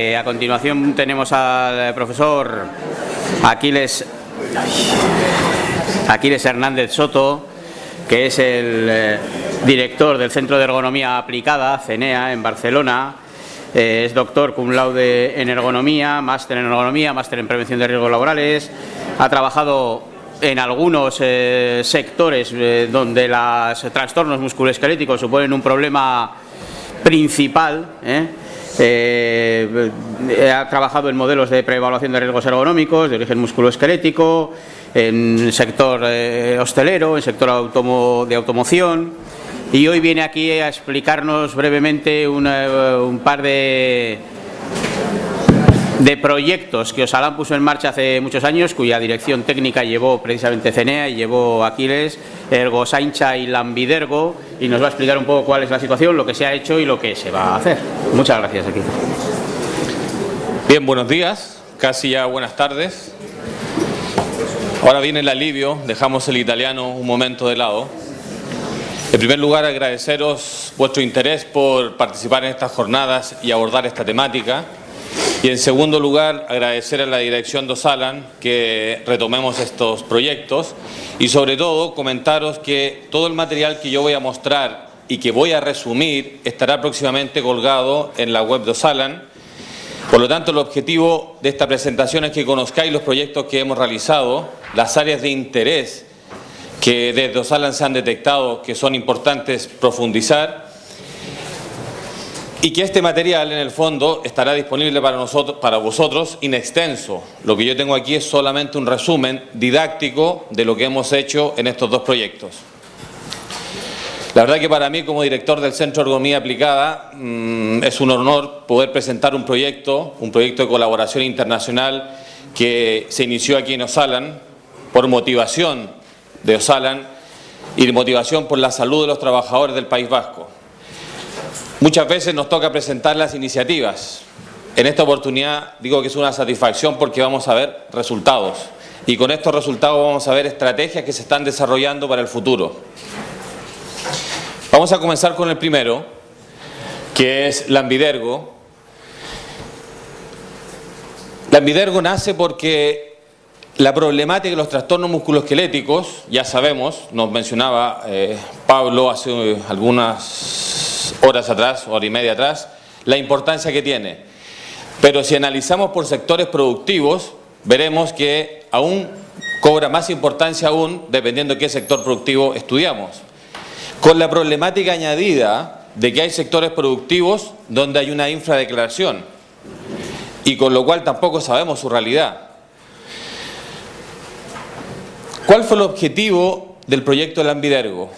A continuación tenemos al profesor Aquiles Hernández Soto, que es el director del Centro de Ergonomía Aplicada, CENEA, en Barcelona. Es doctor cum laude en ergonomía, máster en prevención de riesgos laborales. Ha trabajado en algunos sectores donde los trastornos musculoesqueléticos suponen un problema principal. Ha trabajado en modelos de preevaluación de riesgos ergonómicos de origen musculoesquelético, en el sector hostelero, en el sector de automoción, y hoy viene aquí a explicarnos brevemente un par de proyectos que Osalan puso en marcha hace muchos años, cuya dirección técnica llevó precisamente CENEA y llevó Aquiles, Ergosaintza y Lambidergo, y nos va a explicar un poco cuál es la situación, lo que se ha hecho y lo que se va a hacer. Muchas gracias, Aquiles. Bien, buenos días, casi ya buenas tardes. Ahora viene el alivio, dejamos el italiano un momento de lado. En primer lugar, agradeceros vuestro interés por participar en estas jornadas y abordar esta temática. Y en segundo lugar, agradecer a la dirección de Osalan que retomemos estos proyectos y sobre todo comentaros que todo el material que yo voy a mostrar y que voy a resumir estará próximamente colgado en la web de Osalan. Por lo tanto, el objetivo de esta presentación es que conozcáis los proyectos que hemos realizado, las áreas de interés que desde Osalan se han detectado que son importantes profundizar, y que este material, en el fondo, estará disponible para vosotros in extenso. Lo que yo tengo aquí es solamente un resumen didáctico de lo que hemos hecho en estos dos proyectos. La verdad que para mí, como director del Centro de Ergonomía Aplicada, es un honor poder presentar un proyecto de colaboración internacional que se inició aquí en Osalan por motivación de Osalan y de motivación por la salud de los trabajadores del País Vasco. Muchas veces nos toca presentar las iniciativas. En esta oportunidad digo que es una satisfacción porque vamos a ver resultados. Y con estos resultados vamos a ver estrategias que se están desarrollando para el futuro. Vamos a comenzar con el primero, que es Lambidergo. Lambidergo nace porque la problemática de los trastornos musculoesqueléticos, ya sabemos, nos mencionaba Pablo hace algunas horas atrás, hora y media atrás, la importancia que tiene. Pero si analizamos por sectores productivos, veremos que aún cobra más importancia aún dependiendo de qué sector productivo estudiamos. Con la problemática añadida de que hay sectores productivos donde hay una infradeclaración y con lo cual tampoco sabemos su realidad. ¿Cuál fue el objetivo del proyecto de Lambidergo?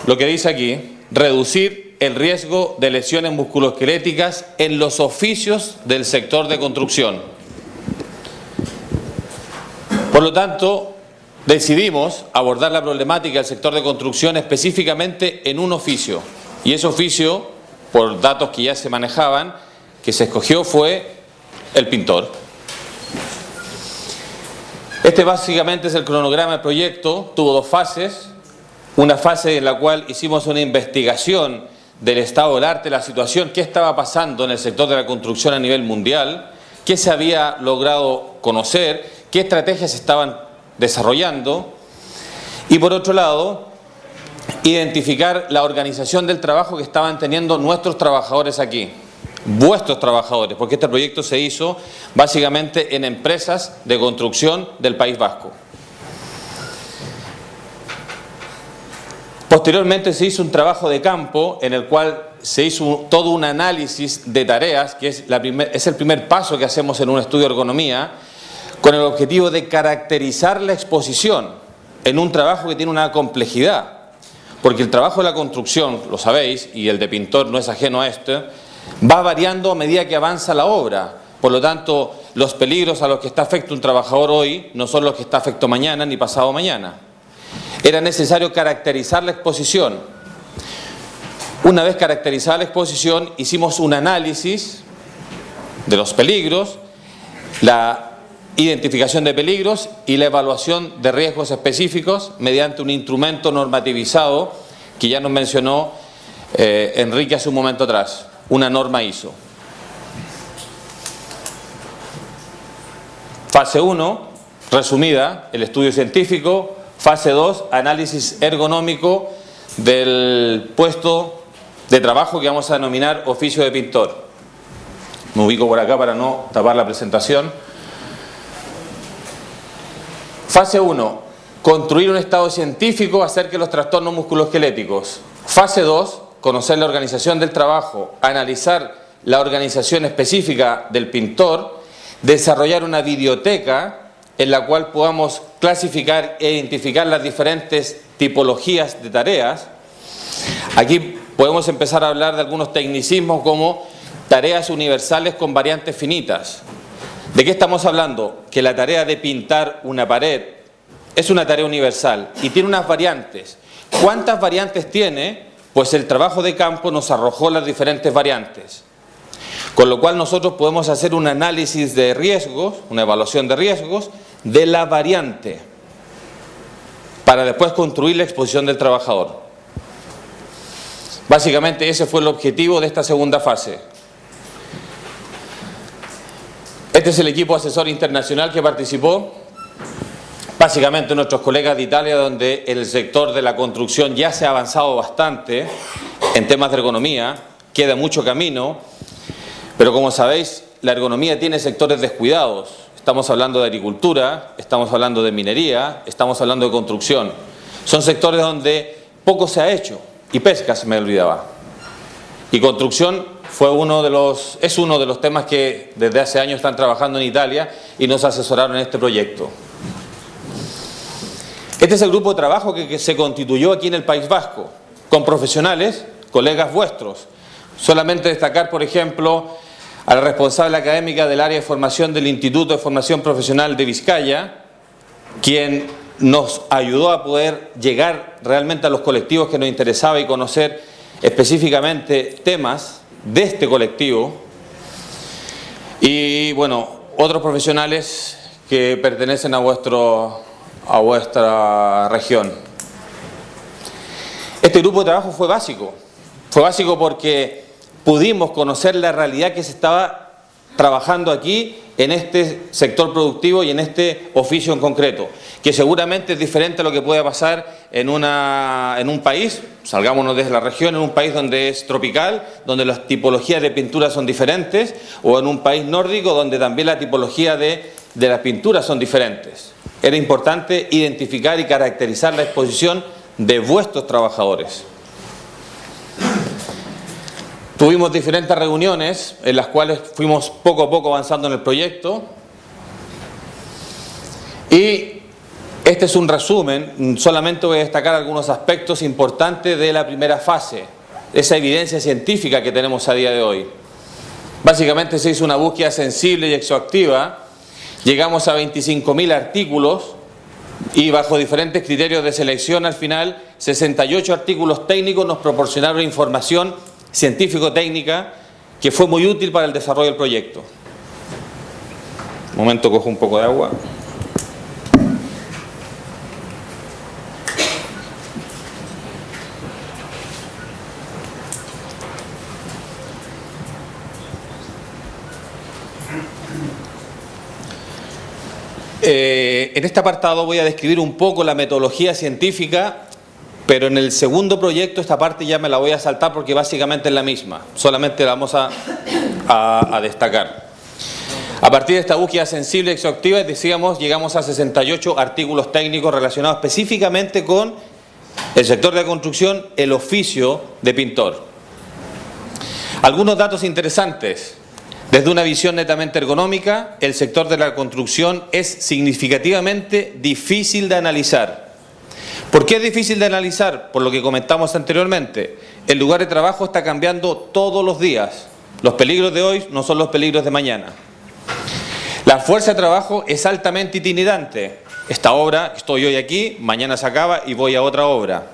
Lo que dice aquí, reducir el riesgo de lesiones musculoesqueléticas en los oficios del sector de construcción. Por lo tanto, decidimos abordar la problemática del sector de construcción específicamente en un oficio. Y ese oficio, por datos que ya se manejaban, que se escogió fue el pintor. Este básicamente es el cronograma del proyecto, tuvo dos fases. Una fase en la cual hicimos una investigación del estado del arte, la situación, qué estaba pasando en el sector de la construcción a nivel mundial, qué se había logrado conocer, qué estrategias se estaban desarrollando y por otro lado, identificar la organización del trabajo que estaban teniendo nuestros trabajadores aquí, vuestros trabajadores, porque este proyecto se hizo básicamente en empresas de construcción del País Vasco. Posteriormente se hizo un trabajo de campo en el cual se hizo todo un análisis de tareas, que es el primer paso que hacemos en un estudio de ergonomía, con el objetivo de caracterizar la exposición en un trabajo que tiene una complejidad. Porque el trabajo de la construcción, lo sabéis, y el de pintor no es ajeno a esto, va variando a medida que avanza la obra. Por lo tanto, los peligros a los que está afecto un trabajador hoy no son los que está afecto mañana ni pasado mañana. Era necesario caracterizar la exposición. Una vez caracterizada la exposición, hicimos un análisis de los peligros, la identificación de peligros y la evaluación de riesgos específicos mediante un instrumento normativizado que ya nos mencionó Enrique hace un momento atrás, una norma ISO. Fase 1, resumida, el estudio científico. Fase 2, análisis ergonómico del puesto de trabajo que vamos a denominar oficio de pintor. Me ubico por acá para no tapar la presentación. Fase 1, construir un estado científico acerca de los trastornos musculoesqueléticos. Fase 2, conocer la organización del trabajo, analizar la organización específica del pintor, desarrollar una videoteca en la cual podamos clasificar e identificar las diferentes tipologías de tareas. Aquí podemos empezar a hablar de algunos tecnicismos como tareas universales con variantes finitas. ¿De qué estamos hablando? Que la tarea de pintar una pared es una tarea universal y tiene unas variantes. ¿Cuántas variantes tiene? Pues el trabajo de campo nos arrojó las diferentes variantes. Con lo cual nosotros podemos hacer un análisis de riesgos, una evaluación de riesgos de la variante para después construir la exposición del trabajador. Básicamente ese fue el objetivo de esta segunda fase. Este es el equipo asesor internacional que participó. Básicamente nuestros colegas de Italia, donde el sector de la construcción ya se ha avanzado bastante en temas de ergonomía, queda mucho camino, pero como sabéis, la ergonomía tiene sectores descuidados. Estamos hablando de agricultura, estamos hablando de minería, estamos hablando de construcción. Son sectores donde poco se ha hecho, y pesca se me olvidaba. Y construcción es uno de los temas que desde hace años están trabajando en Italia y nos asesoraron en este proyecto. Este es el grupo de trabajo que se constituyó aquí en el País Vasco, con profesionales, colegas vuestros. Solamente destacar, por ejemplo, a la responsable académica del área de formación del Instituto de Formación Profesional de Vizcaya, quien nos ayudó a poder llegar realmente a los colectivos que nos interesaba y conocer específicamente temas de este colectivo. Y bueno, otros profesionales que pertenecen a vuestra región. Este grupo de trabajo fue básico porque pudimos conocer la realidad que se estaba trabajando aquí en este sector productivo y en este oficio en concreto, que seguramente es diferente a lo que puede pasar en un país, salgámonos desde la región, en un país donde es tropical, donde las tipologías de pintura son diferentes, o en un país nórdico donde también la tipología de las pinturas son diferentes. Era importante identificar y caracterizar la exposición de vuestros trabajadores. Tuvimos diferentes reuniones en las cuales fuimos poco a poco avanzando en el proyecto y este es un resumen, solamente voy a destacar algunos aspectos importantes de la primera fase, esa evidencia científica que tenemos a día de hoy. Básicamente se hizo una búsqueda sensible y exhaustiva, llegamos a 25.000 artículos y bajo diferentes criterios de selección al final 68 artículos técnicos nos proporcionaron información científico-técnica que fue muy útil para el desarrollo del proyecto. Un momento, cojo un poco de agua. En este apartado voy a describir un poco la metodología científica, pero en el segundo proyecto esta parte ya me la voy a saltar porque básicamente es la misma, solamente la vamos a destacar. A partir de esta búsqueda sensible y exhaustiva, decíamos, llegamos a 68 artículos técnicos relacionados específicamente con el sector de la construcción, el oficio de pintor. Algunos datos interesantes. Desde una visión netamente ergonómica, el sector de la construcción es significativamente difícil de analizar. ¿Por qué es difícil de analizar? Por lo que comentamos anteriormente. El lugar de trabajo está cambiando todos los días. Los peligros de hoy no son los peligros de mañana. La fuerza de trabajo es altamente itinerante. Esta obra, estoy hoy aquí, mañana se acaba y voy a otra obra.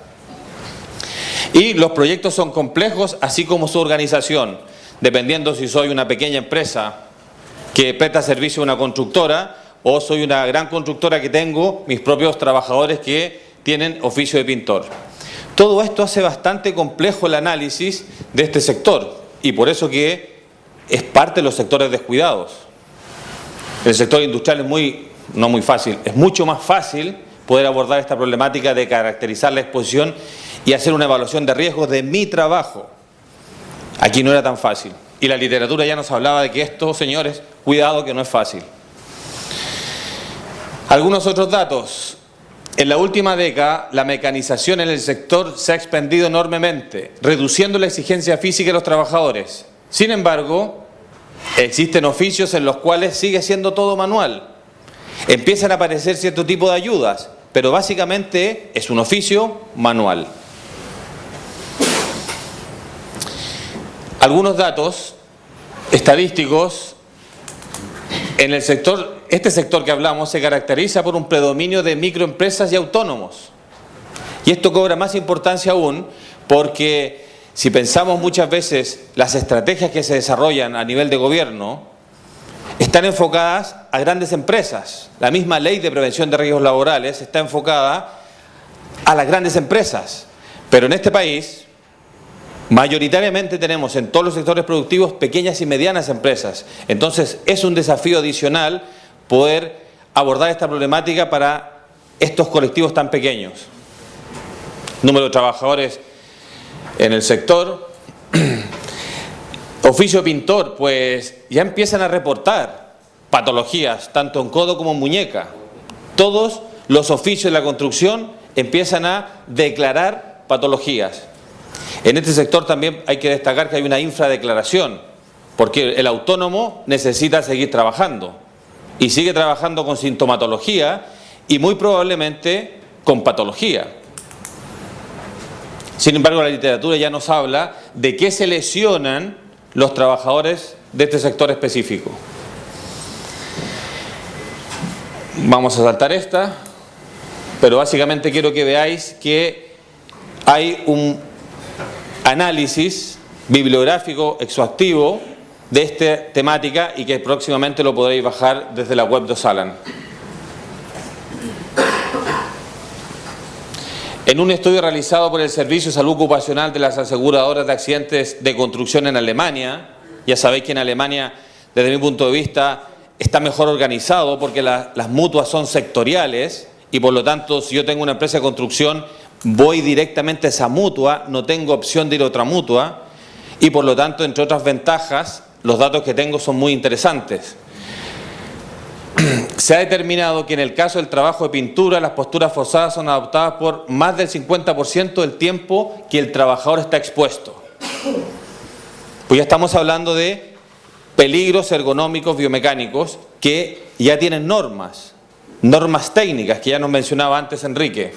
Y los proyectos son complejos, así como su organización. Dependiendo si soy una pequeña empresa que presta servicio a una constructora o soy una gran constructora que tengo mis propios trabajadores que tienen oficio de pintor. Todo esto hace bastante complejo el análisis de este sector y por eso que es parte de los sectores descuidados. En el sector industrial es mucho más fácil poder abordar esta problemática de caracterizar la exposición y hacer una evaluación de riesgos de mi trabajo. Aquí no era tan fácil. Y la literatura ya nos hablaba de que esto, señores, cuidado que no es fácil. Algunos otros datos. En la última década, la mecanización en el sector se ha expandido enormemente, reduciendo la exigencia física de los trabajadores. Sin embargo, existen oficios en los cuales sigue siendo todo manual. Empiezan a aparecer cierto tipo de ayudas, pero básicamente es un oficio manual. Algunos datos estadísticos. En el sector, este sector que hablamos se caracteriza por un predominio de microempresas y autónomos. Y esto cobra más importancia aún porque si pensamos muchas veces las estrategias que se desarrollan a nivel de gobierno están enfocadas a grandes empresas. La misma ley de prevención de riesgos laborales está enfocada a las grandes empresas. Pero en este país mayoritariamente tenemos en todos los sectores productivos pequeñas y medianas empresas. Entonces es un desafío adicional poder abordar esta problemática para estos colectivos tan pequeños. Número de trabajadores en el sector. Oficio pintor, pues ya empiezan a reportar patologías, tanto en codo como en muñeca. Todos los oficios de la construcción empiezan a declarar patologías. En este sector también hay que destacar que hay una infradeclaración, porque el autónomo necesita seguir trabajando y sigue trabajando con sintomatología y muy probablemente con patología. Sin embargo, la literatura ya nos habla de qué se lesionan los trabajadores de este sector específico. Vamos a saltar esta, pero básicamente quiero que veáis que hay un análisis bibliográfico exhaustivo de esta temática y que próximamente lo podréis bajar desde la web de Osalan. En un estudio realizado por el Servicio de Salud Ocupacional de las aseguradoras de accidentes de construcción en Alemania, ya sabéis que en Alemania, desde mi punto de vista, está mejor organizado porque las mutuas son sectoriales y por lo tanto, si yo tengo una empresa de construcción, voy directamente a esa mutua, no tengo opción de ir a otra mutua y por lo tanto, entre otras ventajas, los datos que tengo son muy interesantes. Se ha determinado que en el caso del trabajo de pintura, las posturas forzadas son adoptadas por más del 50% del tiempo que el trabajador está expuesto. Pues ya estamos hablando de peligros ergonómicos biomecánicos que ya tienen normas técnicas que ya nos mencionaba antes Enrique.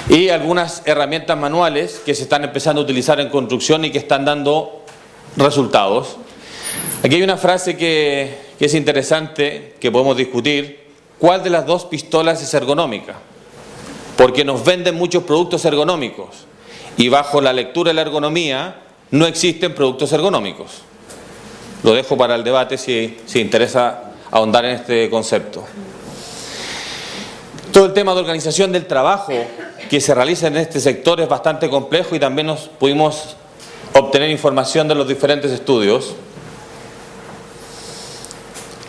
Y algunas herramientas manuales que se están empezando a utilizar en construcción y que están dando resultados. Aquí hay una frase que es interesante, que podemos discutir. ¿Cuál de las dos pistolas es ergonómica? Porque nos venden muchos productos ergonómicos y bajo la lectura de la ergonomía no existen productos ergonómicos. Lo dejo para el debate si interesa ahondar en este concepto. Todo el tema de organización del trabajo que se realiza en este sector es bastante complejo y también nos pudimos obtener información de los diferentes estudios.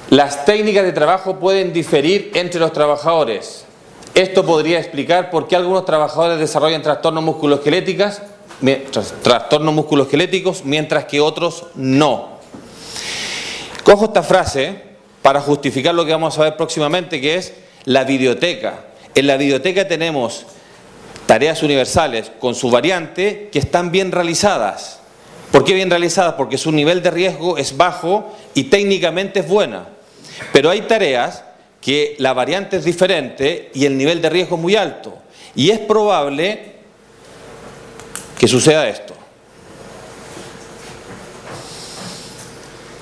Las técnicas de trabajo pueden diferir entre los trabajadores. Esto podría explicar por qué algunos trabajadores desarrollan trastornos musculoesqueléticos mientras que otros no. Cojo esta frase para justificar lo que vamos a ver próximamente, que es la videoteca. En la videoteca tenemos tareas universales con su variante que están bien realizadas. ¿Por qué bien realizadas? Porque su nivel de riesgo es bajo y técnicamente es buena. Pero hay tareas que la variante es diferente y el nivel de riesgo es muy alto. Y es probable que suceda esto.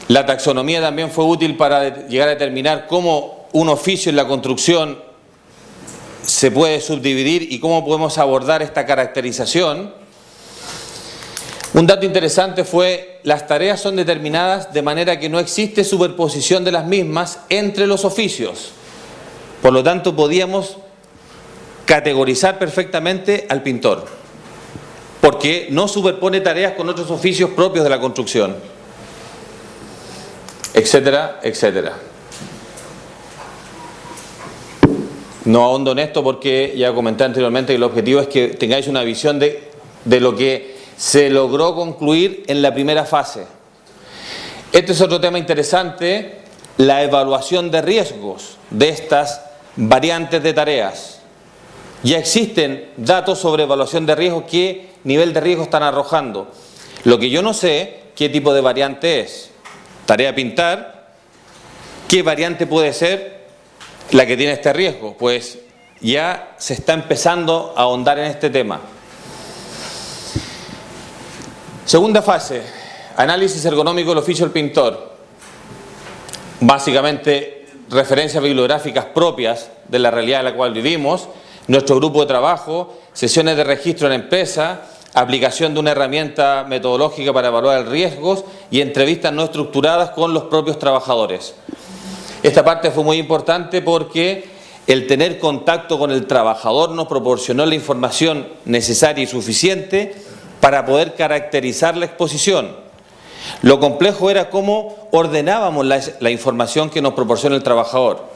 La taxonomía también fue útil para llegar a determinar cómo un oficio en la construcción se puede subdividir y cómo podemos abordar esta caracterización. Un dato interesante fue: las tareas son determinadas de manera que no existe superposición de las mismas entre los oficios. Por lo tanto, podíamos categorizar perfectamente al pintor, porque no superpone tareas con otros oficios propios de la construcción. etcétera, etcétera. No ahondo en esto porque ya comenté anteriormente que el objetivo es que tengáis una visión de lo que se logró concluir en la primera fase. Este es otro tema interesante, la evaluación de riesgos de estas variantes de tareas. Ya existen datos sobre evaluación de riesgos, qué nivel de riesgo están arrojando. Lo que yo no sé, qué tipo de variante es. Tarea pintar, ¿qué variante puede ser la que tiene este riesgo? Pues ya se está empezando a ahondar en este tema. Segunda fase, análisis ergonómico del oficio del pintor. Básicamente, referencias bibliográficas propias de la realidad en la cual vivimos, nuestro grupo de trabajo, sesiones de registro en empresa, aplicación de una herramienta metodológica para evaluar riesgos y entrevistas no estructuradas con los propios trabajadores. Esta parte fue muy importante porque el tener contacto con el trabajador nos proporcionó la información necesaria y suficiente para poder caracterizar la exposición. Lo complejo era cómo ordenábamos la información que nos proporciona el trabajador.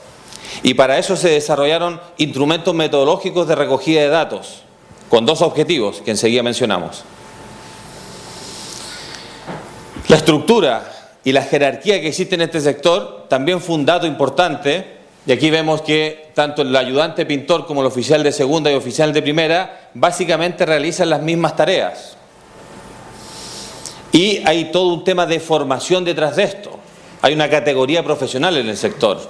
Y para eso se desarrollaron instrumentos metodológicos de recogida de datos, con dos objetivos que enseguida mencionamos. La estructura y la jerarquía que existe en este sector también fue un dato importante, y aquí vemos que tanto el ayudante pintor como el oficial de segunda y oficial de primera básicamente realizan las mismas tareas. Y hay todo un tema de formación detrás de esto. Hay una categoría profesional en el sector.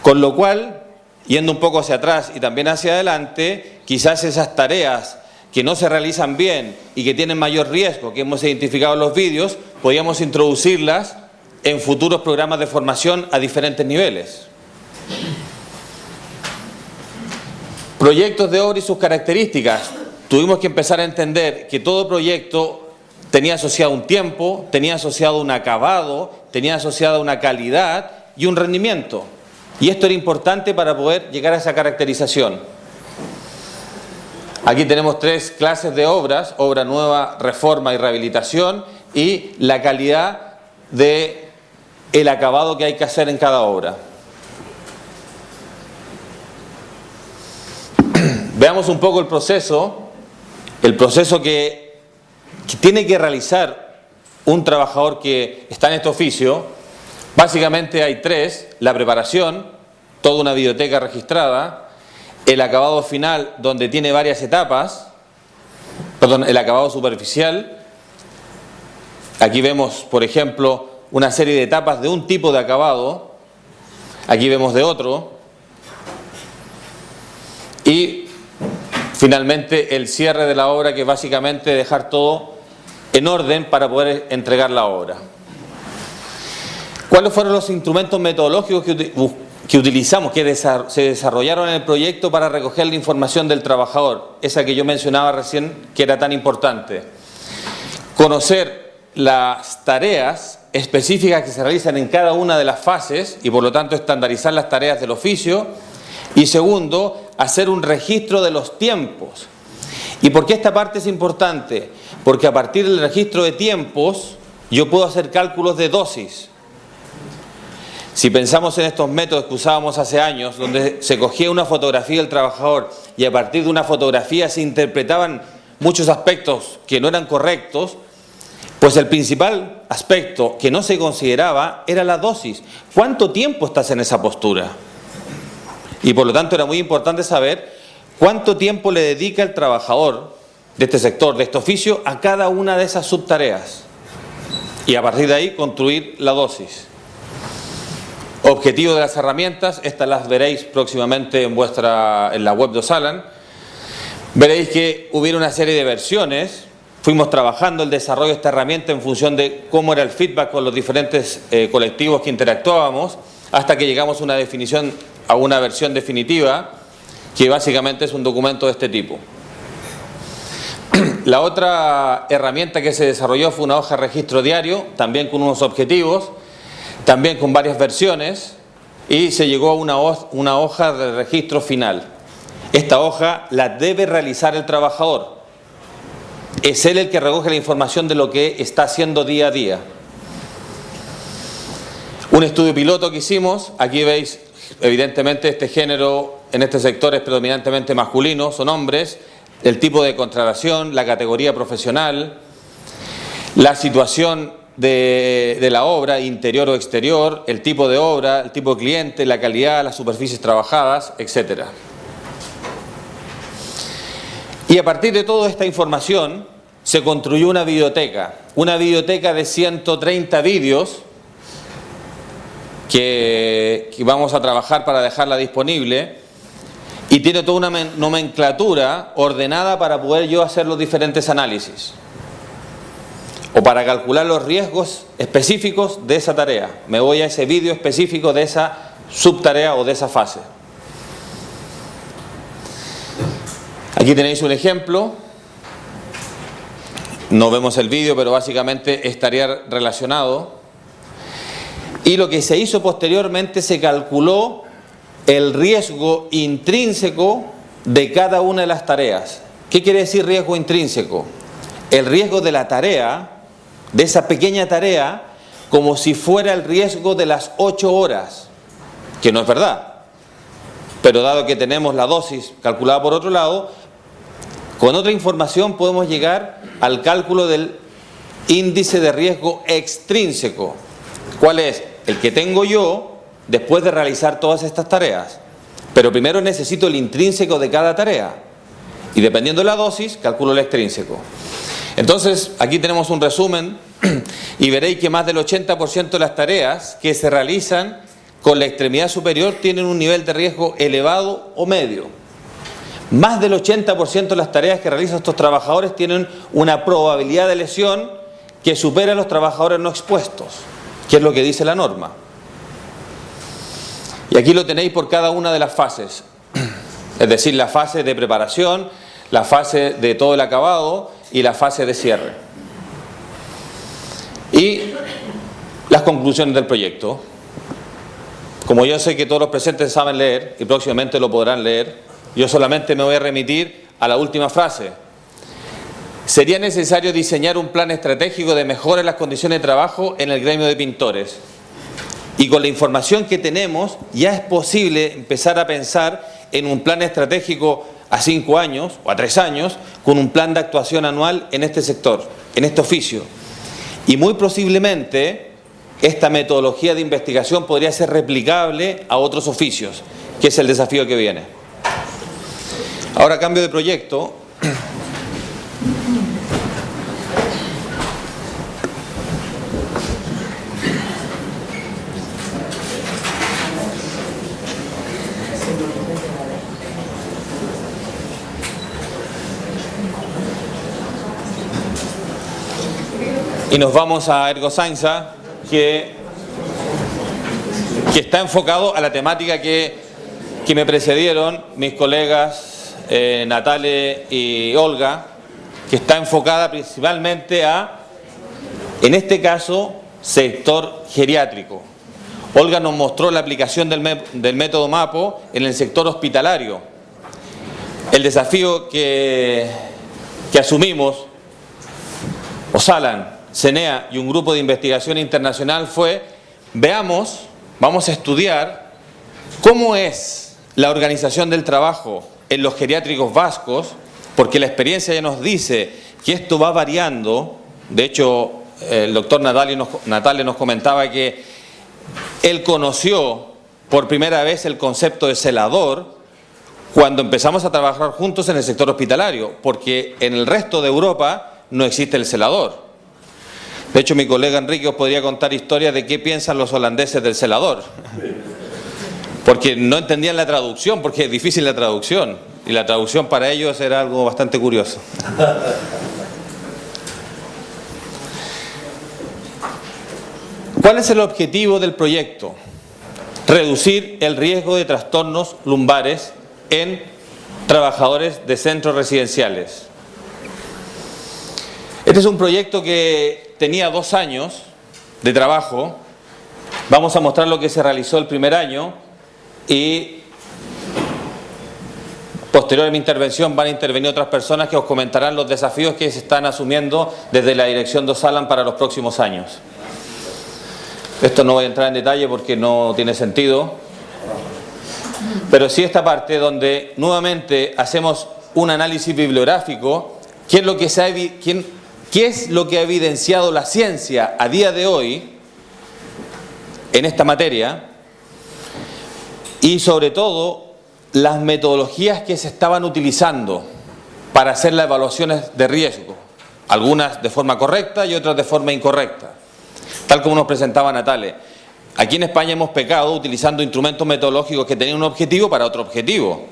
Con lo cual, yendo un poco hacia atrás y también hacia adelante, quizás esas tareas que no se realizan bien y que tienen mayor riesgo, que hemos identificado en los vídeos, podríamos introducirlas en futuros programas de formación a diferentes niveles. Proyectos de obra y sus características. Tuvimos que empezar a entender que todo proyecto tenía asociado un tiempo, tenía asociado un acabado, tenía asociado una calidad y un rendimiento. Y esto era importante para poder llegar a esa caracterización. Aquí tenemos 3 clases de obras: obra nueva, reforma y rehabilitación, y la calidad del acabado que hay que hacer en cada obra. Veamos un poco el proceso que tiene que realizar un trabajador que está en este oficio. Básicamente hay 3, la preparación, toda una biblioteca registrada, el acabado final donde tiene varias etapas, el acabado superficial. Aquí vemos, por ejemplo, una serie de etapas de un tipo de acabado, aquí vemos de otro, y finalmente el cierre de la obra, que es básicamente dejar todo en orden para poder entregar la obra. ¿Cuáles fueron los instrumentos metodológicos que utilizamos, que se desarrollaron en el proyecto para recoger la información del trabajador? Esa que yo mencionaba recién, que era tan importante. Conocer las tareas específicas que se realizan en cada una de las fases y por lo tanto estandarizar las tareas del oficio. Y segundo, hacer un registro de los tiempos. ¿Y por qué esta parte es importante? Porque a partir del registro de tiempos yo puedo hacer cálculos de dosis. Si pensamos en estos métodos que usábamos hace años, donde se cogía una fotografía del trabajador y a partir de una fotografía se interpretaban muchos aspectos que no eran correctos, pues el principal aspecto que no se consideraba era la dosis. ¿Cuánto tiempo estás en esa postura? Y por lo tanto era muy importante saber cuánto tiempo le dedica el trabajador de este sector, de este oficio, a cada una de esas subtareas. Y a partir de ahí construir la dosis. Objetivo de las herramientas, estas las veréis próximamente en la web de Osalan. Veréis que hubo una serie de versiones. Fuimos trabajando el desarrollo de esta herramienta en función de cómo era el feedback con los diferentes colectivos que interactuábamos, hasta que llegamos a una definición, a una versión definitiva, que básicamente es un documento de este tipo. La otra herramienta que se desarrolló fue una hoja de registro diario, también con unos objetivos, también con varias versiones, y se llegó a una hoja de registro final. Esta hoja la debe realizar el trabajador. Es él el que recoge la información de lo que está haciendo día a día. Un estudio piloto que hicimos, aquí veis evidentemente este género en este sector es predominantemente masculino, son hombres, el tipo de contratación, la categoría profesional, la situación de la obra, interior o exterior, el tipo de obra, el tipo de cliente, la calidad, las superficies trabajadas, etc. Y a partir de toda esta información se construyó una videoteca de 130 vídeos que vamos a trabajar para dejarla disponible, y tiene toda una nomenclatura ordenada para poder yo hacer los diferentes análisis o para calcular los riesgos específicos de esa tarea. Me voy a ese vídeo específico de esa subtarea o de esa fase. Aquí tenéis un ejemplo. No vemos el vídeo, pero básicamente estaría relacionado. Y lo que se hizo posteriormente, se calculó el riesgo intrínseco de cada una de las tareas. ¿Qué quiere decir riesgo intrínseco? El riesgo de la tarea, de esa pequeña tarea, como si fuera el riesgo de las 8 horas, que no es verdad. Pero dado que tenemos la dosis calculada por otro lado, con otra información podemos llegar al cálculo del índice de riesgo extrínseco. ¿Cuál es? El que tengo yo después de realizar todas estas tareas. Pero primero necesito el intrínseco de cada tarea. Y dependiendo de la dosis, calculo el extrínseco. Entonces, aquí tenemos un resumen y veréis que más del 80% de las tareas que se realizan con la extremidad superior tienen un nivel de riesgo elevado o medio. Más del 80% de las tareas que realizan estos trabajadores tienen una probabilidad de lesión que supera a los trabajadores no expuestos, que es lo que dice la norma. Y aquí lo tenéis por cada una de las fases, es decir, la fase de preparación, la fase de todo el acabado y la fase de cierre. Y las conclusiones del proyecto. Como yo sé que todos los presentes saben leer y próximamente lo podrán leer, yo solamente me voy a remitir a la última frase. Sería necesario diseñar un plan estratégico de mejora en las condiciones de trabajo en el gremio de pintores. Y con la información que tenemos ya es posible empezar a pensar en un plan estratégico a 5 años o a 3 años, con un plan de actuación anual en este sector, en este oficio. Y muy posiblemente esta metodología de investigación podría ser replicable a otros oficios, que es el desafío que viene. Ahora cambio de proyecto. Y nos vamos a Ergosainza, que está enfocado a la temática que me precedieron mis colegas Natale y Olga, que está enfocada principalmente a, en este caso, sector geriátrico. Olga nos mostró la aplicación del método MAPO en el sector hospitalario. El desafío que asumimos, Osalan, CENEA y un grupo de investigación internacional fue, vamos a estudiar cómo es la organización del trabajo en los geriátricos vascos, porque la experiencia ya nos dice que esto va variando. De hecho, el doctor Natale nos comentaba que él conoció por primera vez el concepto de celador cuando empezamos a trabajar juntos en el sector hospitalario, porque en el resto de Europa no existe el celador. De hecho, mi colega Enrique os podría contar historias de qué piensan los holandeses del celador. Porque no entendían la traducción, porque es difícil la traducción. Y la traducción para ellos era algo bastante curioso. ¿Cuál es el objetivo del proyecto? Reducir el riesgo de trastornos lumbares en trabajadores de centros residenciales. Este es un proyecto que tenía 2 años de trabajo. Vamos a mostrar lo que se realizó el primer año y posterior a mi intervención van a intervenir otras personas que os comentarán los desafíos que se están asumiendo desde la dirección de Osalan para los próximos años. Esto no voy a entrar en detalle porque no tiene sentido, pero sí esta parte donde nuevamente hacemos un análisis bibliográfico, qué es lo que ha evidenciado la ciencia a día de hoy en esta materia, y sobre todo las metodologías que se estaban utilizando para hacer las evaluaciones de riesgo, algunas de forma correcta y otras de forma incorrecta, tal como nos presentaba Natale. Aquí en España hemos pecado utilizando instrumentos metodológicos que tenían un objetivo para otro objetivo.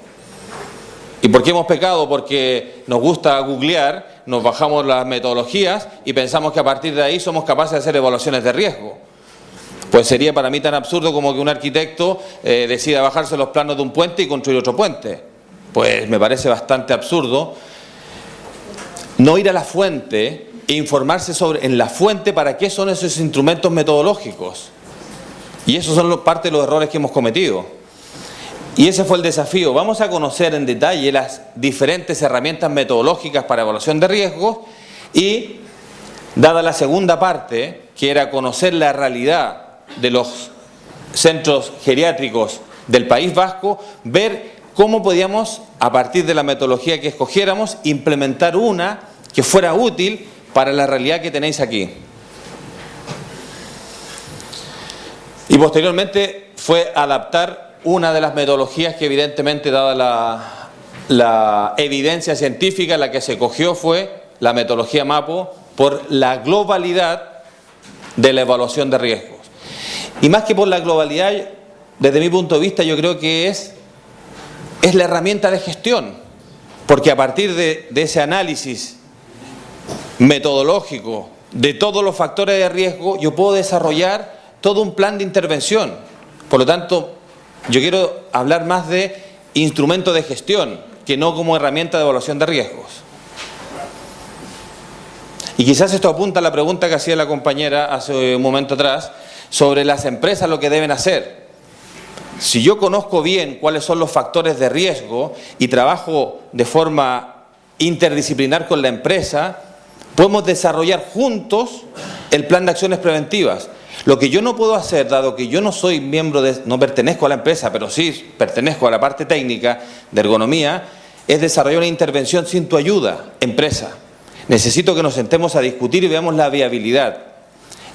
¿Y por qué hemos pecado? Porque nos gusta googlear, nos bajamos las metodologías y pensamos que a partir de ahí somos capaces de hacer evaluaciones de riesgo. Pues sería para mí tan absurdo como que un arquitecto decida bajarse los planos de un puente y construir otro puente. Pues me parece bastante absurdo no ir a la fuente e informarse en la fuente para qué son esos instrumentos metodológicos. Y esos son parte de los errores que hemos cometido. Y ese fue el desafío. Vamos a conocer en detalle las diferentes herramientas metodológicas para evaluación de riesgos y, dada la segunda parte, que era conocer la realidad de los centros geriátricos del País Vasco, ver cómo podíamos, a partir de la metodología que escogiéramos, implementar una que fuera útil para la realidad que tenéis aquí. Y posteriormente fue adaptar una de las metodologías que evidentemente, dada la evidencia científica, la que se cogió fue la metodología MAPO por la globalidad de la evaluación de riesgos. Y más que por la globalidad, desde mi punto de vista, yo creo que es la herramienta de gestión, porque a partir de ese análisis metodológico de todos los factores de riesgo, yo puedo desarrollar todo un plan de intervención. Por lo tanto, yo quiero hablar más de instrumento de gestión, que no como herramienta de evaluación de riesgos. Y quizás esto apunta a la pregunta que hacía la compañera hace un momento atrás, sobre las empresas lo que deben hacer. Si yo conozco bien cuáles son los factores de riesgo y trabajo de forma interdisciplinar con la empresa, podemos desarrollar juntos el plan de acciones preventivas. Lo que yo no puedo hacer, dado que yo no soy no pertenezco a la empresa, pero sí pertenezco a la parte técnica de ergonomía, es desarrollar una intervención sin tu ayuda, empresa. Necesito que nos sentemos a discutir y veamos la viabilidad.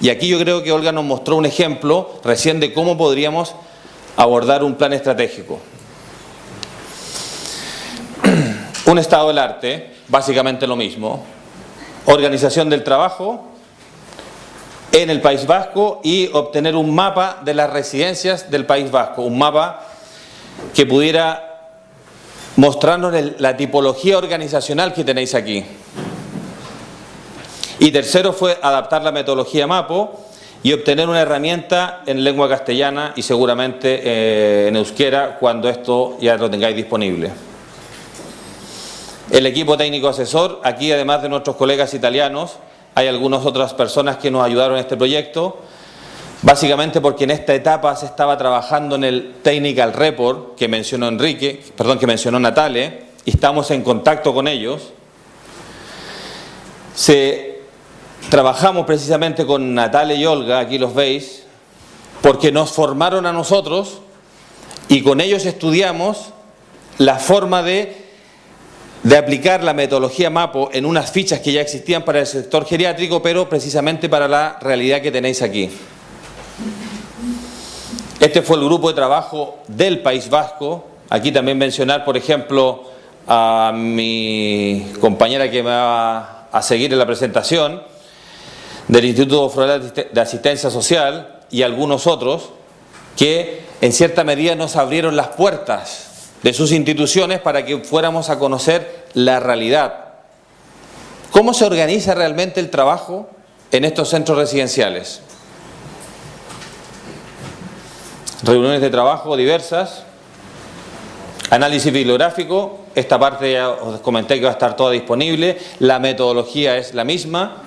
Y aquí yo creo que Olga nos mostró un ejemplo recién de cómo podríamos abordar un plan estratégico. Un estado del arte, básicamente lo mismo. Organización del trabajo en el País Vasco y obtener un mapa de las residencias del País Vasco. Un mapa que pudiera mostrarnos la tipología organizacional que tenéis aquí. Y tercero fue adaptar la metodología MAPO y obtener una herramienta en lengua castellana y seguramente en euskera cuando esto ya lo tengáis disponible. El equipo técnico asesor, aquí además de nuestros colegas italianos, hay algunas otras personas que nos ayudaron en este proyecto, básicamente porque en esta etapa se estaba trabajando en el Technical Report que mencionó que mencionó Natale, y estamos en contacto con ellos. Trabajamos precisamente con Natale y Olga, aquí los veis, porque nos formaron a nosotros y con ellos estudiamos la forma de aplicar la metodología MAPO en unas fichas que ya existían para el sector geriátrico, pero precisamente para la realidad que tenéis aquí. Este fue el grupo de trabajo del País Vasco. Aquí también mencionar, por ejemplo, a mi compañera que me va a seguir en la presentación, del Instituto Foral de Asistencia Social y algunos otros que en cierta medida nos abrieron las puertas de sus instituciones para que fuéramos a conocer la realidad. ¿Cómo se organiza realmente el trabajo en estos centros residenciales? Reuniones de trabajo diversas, análisis bibliográfico, esta parte ya os comenté que va a estar toda disponible, la metodología es la misma.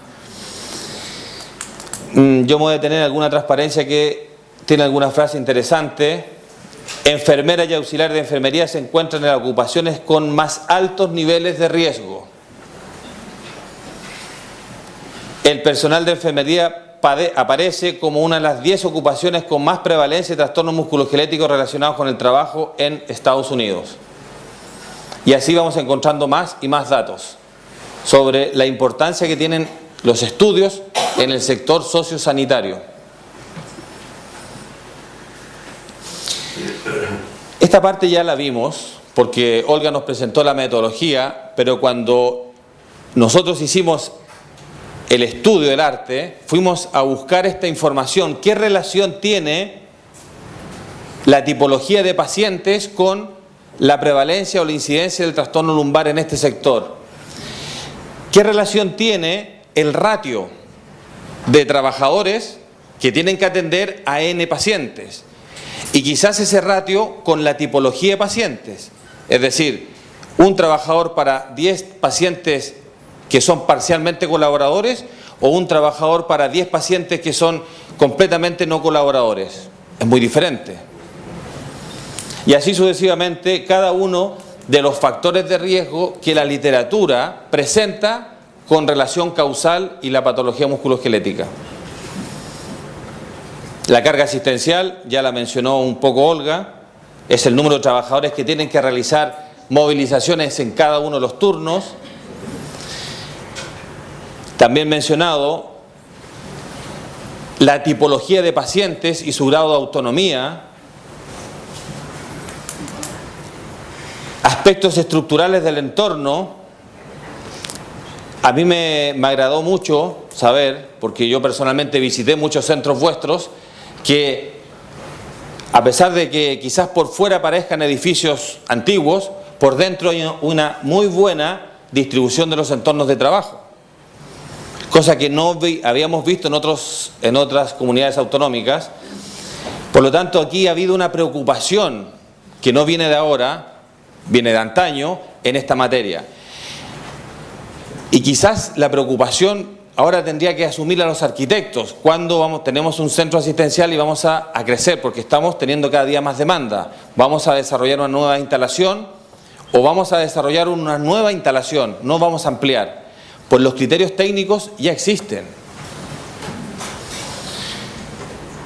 Yo me voy a detener alguna transparencia que tiene alguna frase interesante. Enfermeras y auxiliares de enfermería se encuentran en las ocupaciones con más altos niveles de riesgo. El personal de enfermería aparece como una de las 10 ocupaciones con más prevalencia de trastornos musculoesqueléticos relacionados con el trabajo en Estados Unidos. Y así vamos encontrando más y más datos sobre la importancia que tienen los estudios en el sector sociosanitario. Esta parte ya la vimos porque Olga nos presentó la metodología, pero cuando nosotros hicimos el estudio del arte, fuimos a buscar esta información. ¿Qué relación tiene la tipología de pacientes con la prevalencia o la incidencia del trastorno lumbar en este sector? ¿Qué relación tiene el ratio de trabajadores que tienen que atender a N pacientes? Y quizás ese ratio con la tipología de pacientes. Es decir, un trabajador para 10 pacientes que son parcialmente colaboradores o un trabajador para 10 pacientes que son completamente no colaboradores. Es muy diferente. Y así sucesivamente cada uno de los factores de riesgo que la literatura presenta con relación causal y la patología musculoesquelética. La carga asistencial, ya la mencionó un poco Olga, es el número de trabajadores que tienen que realizar movilizaciones en cada uno de los turnos. También mencionado la tipología de pacientes y su grado de autonomía, aspectos estructurales del entorno. A mí me agradó mucho saber, porque yo personalmente visité muchos centros vuestros, que a pesar de que quizás por fuera parezcan edificios antiguos, por dentro hay una muy buena distribución de los entornos de trabajo, cosa que no habíamos visto en otras comunidades autonómicas. Por lo tanto, aquí ha habido una preocupación que no viene de ahora, viene de antaño en esta materia. Y quizás la preocupación ahora tendría que asumir a los arquitectos cuando tenemos un centro asistencial y vamos a crecer, porque estamos teniendo cada día más demanda. Vamos a desarrollar una nueva instalación o vamos a desarrollar una nueva instalación, no vamos a ampliar. Pues los criterios técnicos ya existen.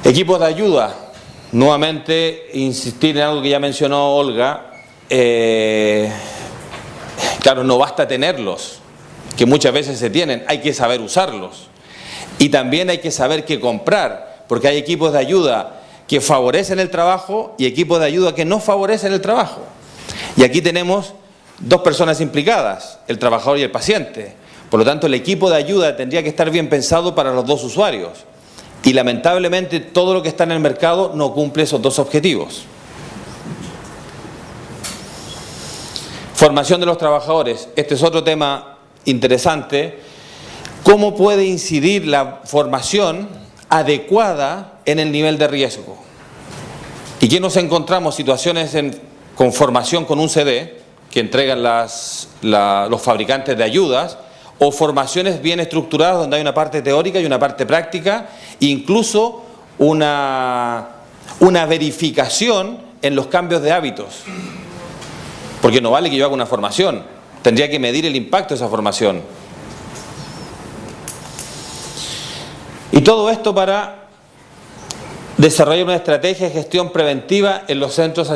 Equipos de ayuda. Nuevamente insistir en algo que ya mencionó Olga. Claro, no basta tenerlos, que muchas veces se tienen, hay que saber usarlos. Y también hay que saber qué comprar, porque hay equipos de ayuda que favorecen el trabajo y equipos de ayuda que no favorecen el trabajo. Y aquí tenemos dos personas implicadas, el trabajador y el paciente. Por lo tanto, el equipo de ayuda tendría que estar bien pensado para los dos usuarios. Y lamentablemente todo lo que está en el mercado no cumple esos dos objetivos. Formación de los trabajadores. Este es otro tema interesante. ¿Cómo puede incidir la formación adecuada en el nivel de riesgo? ¿Y qué nos encontramos? Situaciones con formación con un CD que entregan los fabricantes de ayudas, o formaciones bien estructuradas donde hay una parte teórica y una parte práctica, e incluso una verificación en los cambios de hábitos. Porque no vale que yo haga una formación, tendría que medir el impacto de esa formación. Y todo esto para desarrollar una estrategia de gestión preventiva en los centros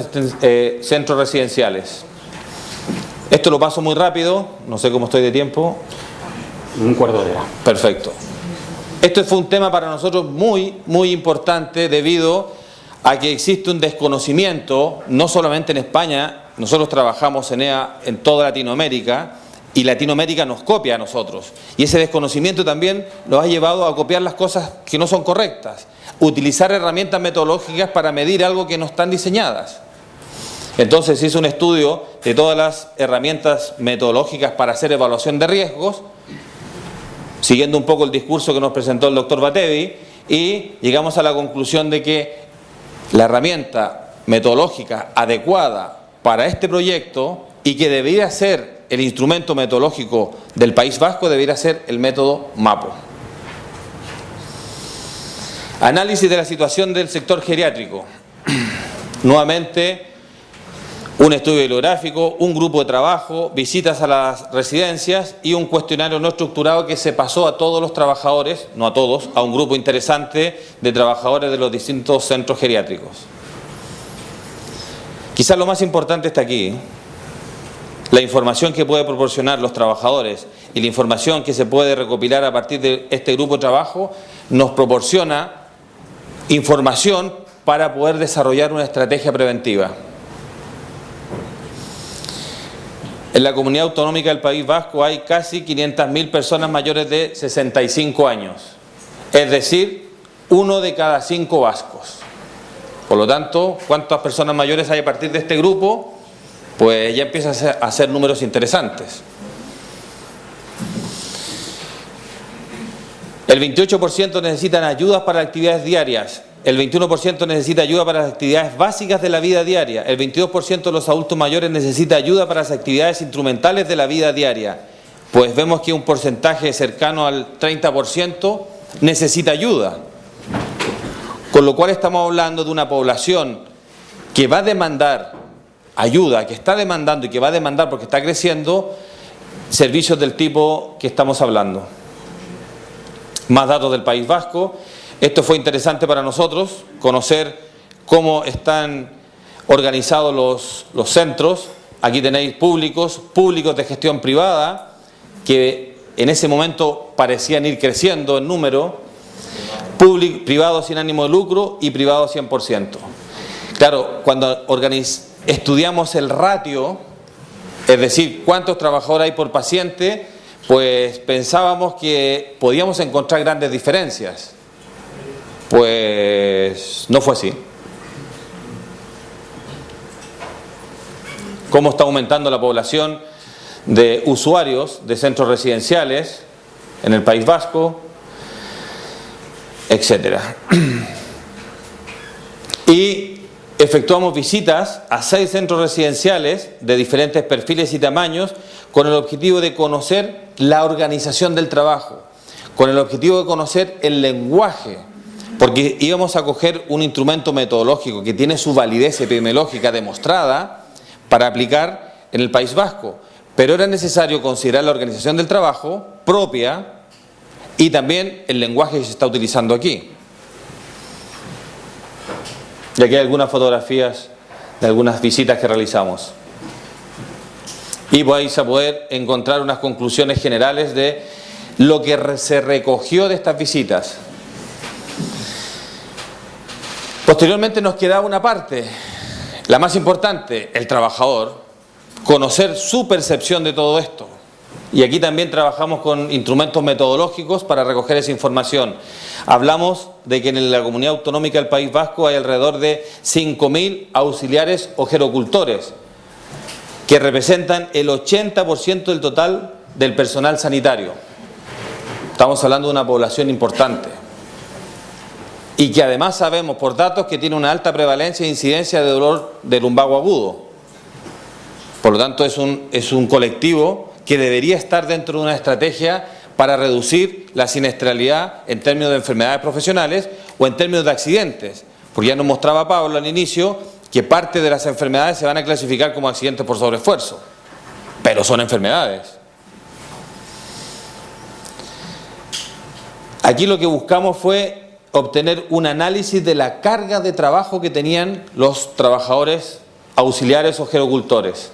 residenciales. Esto lo paso muy rápido, no sé cómo estoy de tiempo. Un cuarto de hora. Perfecto. Esto fue un tema para nosotros muy, muy importante debido a que existe un desconocimiento, no solamente en España. Nosotros trabajamos en EA en toda Latinoamérica y Latinoamérica nos copia a nosotros. Y ese desconocimiento también nos ha llevado a copiar las cosas que no son correctas. Utilizar herramientas metodológicas para medir algo que no están diseñadas. Entonces se hizo un estudio de todas las herramientas metodológicas para hacer evaluación de riesgos, siguiendo un poco el discurso que nos presentó el doctor Batevi, y llegamos a la conclusión de que la herramienta metodológica adecuada para este proyecto y que debería ser el instrumento metodológico del País Vasco debería ser el método MAPO. Análisis de la situación del sector geriátrico. Nuevamente, un estudio bibliográfico, un grupo de trabajo, visitas a las residencias y un cuestionario no estructurado que se pasó a todos los trabajadores, no a todos, a un grupo interesante de trabajadores de los distintos centros geriátricos. Quizás lo más importante está aquí. La información que puede proporcionar los trabajadores y la información que se puede recopilar a partir de este grupo de trabajo nos proporciona información para poder desarrollar una estrategia preventiva. En la comunidad autonómica del País Vasco hay casi 500.000 personas mayores de 65 años, es decir, 1 de cada 5 vascos. Por lo tanto, ¿cuántas personas mayores hay a partir de este grupo? Pues ya empiezan a ser números interesantes. El 28% necesitan ayudas para actividades diarias, el 21% necesita ayuda para las actividades básicas de la vida diaria, el 22% de los adultos mayores necesita ayuda para las actividades instrumentales de la vida diaria. Pues vemos que un porcentaje cercano al 30% necesita ayuda. Con lo cual estamos hablando de una población que va a demandar ayuda, que está demandando y que va a demandar porque está creciendo servicios del tipo que estamos hablando. Más datos del País Vasco. Esto fue interesante para nosotros, conocer cómo están organizados los centros. Aquí tenéis públicos de gestión privada, que en ese momento parecían ir creciendo en número, privados sin ánimo de lucro y privados 100%. Claro, cuando estudiamos el ratio, es decir, cuántos trabajadores hay por paciente, pues pensábamos que podíamos encontrar grandes diferencias. Pues no fue así. ¿Cómo está aumentando la población de usuarios de centros residenciales en el País Vasco, etcétera? Y efectuamos visitas a 6 centros residenciales de diferentes perfiles y tamaños con el objetivo de conocer la organización del trabajo, con el objetivo de conocer el lenguaje, porque íbamos a coger un instrumento metodológico que tiene su validez epidemiológica demostrada para aplicar en el País Vasco, pero era necesario considerar la organización del trabajo propia y también el lenguaje que se está utilizando aquí. Y aquí hay algunas fotografías de algunas visitas que realizamos. Y vais a poder encontrar unas conclusiones generales de lo que se recogió de estas visitas. Posteriormente nos quedaba una parte, la más importante, el trabajador, conocer su percepción de todo esto. Y aquí también trabajamos con instrumentos metodológicos para recoger esa información. Hablamos de que en la comunidad autonómica del País Vasco hay alrededor de 5.000 auxiliares o gerocultores, que representan el 80% del total del personal sanitario. Estamos hablando de una población importante. Y que además sabemos por datos que tiene una alta prevalencia e incidencia de dolor de lumbago agudo. Por lo tanto, es un colectivo que debería estar dentro de una estrategia para reducir la siniestralidad en términos de enfermedades profesionales o en términos de accidentes. Porque ya nos mostraba Pablo al inicio que parte de las enfermedades se van a clasificar como accidentes por sobreesfuerzo, pero son enfermedades. Aquí lo que buscamos fue obtener un análisis de la carga de trabajo que tenían los trabajadores auxiliares o gerocultores.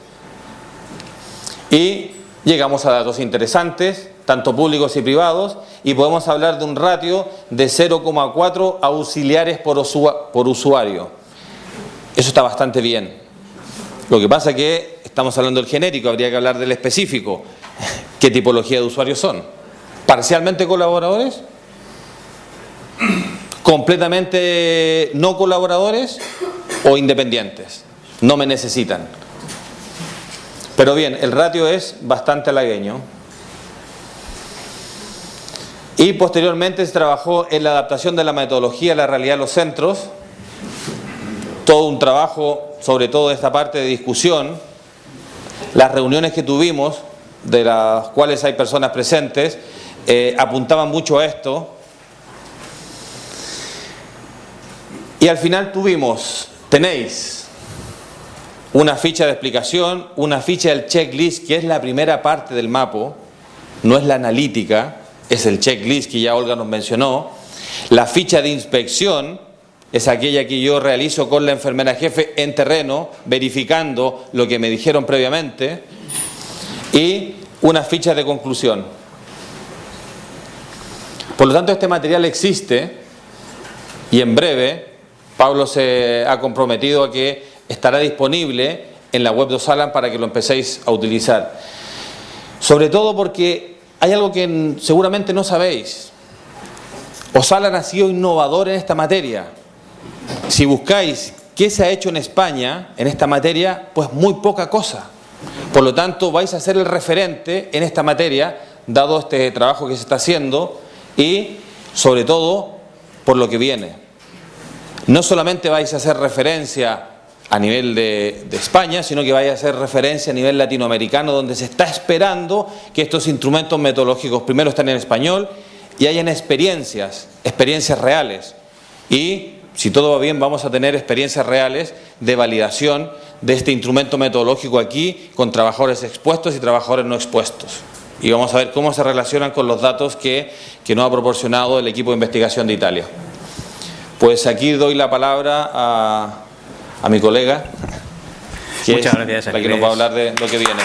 Y llegamos a datos interesantes, tanto públicos y privados, y podemos hablar de un ratio de 0,4 auxiliares por usuario. Eso está bastante bien. Lo que pasa es que estamos hablando del genérico, habría que hablar del específico. ¿Qué tipología de usuarios son? ¿Parcialmente colaboradores? ¿Completamente no colaboradores o independientes? No me necesitan. Pero bien, el ratio es bastante halagüeño. Y posteriormente se trabajó en la adaptación de la metodología a la realidad de los centros. Todo un trabajo, sobre todo esta parte de discusión. Las reuniones que tuvimos, de las cuales hay personas presentes, apuntaban mucho a esto. Y al final tenéis una ficha de explicación, una ficha del checklist, que es la primera parte del MAPO, no es la analítica, es el checklist que ya Olga nos mencionó. La ficha de inspección es aquella que yo realizo con la enfermera jefe en terreno, verificando lo que me dijeron previamente, y una ficha de conclusión. Por lo tanto, este material existe y en breve Pablo se ha comprometido a que estará disponible en la web de Osalan para que lo empecéis a utilizar. Sobre todo porque hay algo que seguramente no sabéis. Osalan ha sido innovador en esta materia. Si buscáis qué se ha hecho en España en esta materia, pues muy poca cosa. Por lo tanto, vais a ser el referente en esta materia, dado este trabajo que se está haciendo y, sobre todo, por lo que viene. No solamente vais a hacer referencia a nivel de España, sino que vais a hacer referencia a nivel latinoamericano, donde se está esperando que estos instrumentos metodológicos primero estén en español y hayan experiencias reales. Y, si todo va bien, vamos a tener experiencias reales de validación de este instrumento metodológico aquí, con trabajadores expuestos y trabajadores no expuestos. Y vamos a ver cómo se relacionan con los datos que nos ha proporcionado el equipo de investigación de Italia. Pues aquí doy la palabra a mi colega, que Muchas gracias, la que nos va a hablar de lo que viene.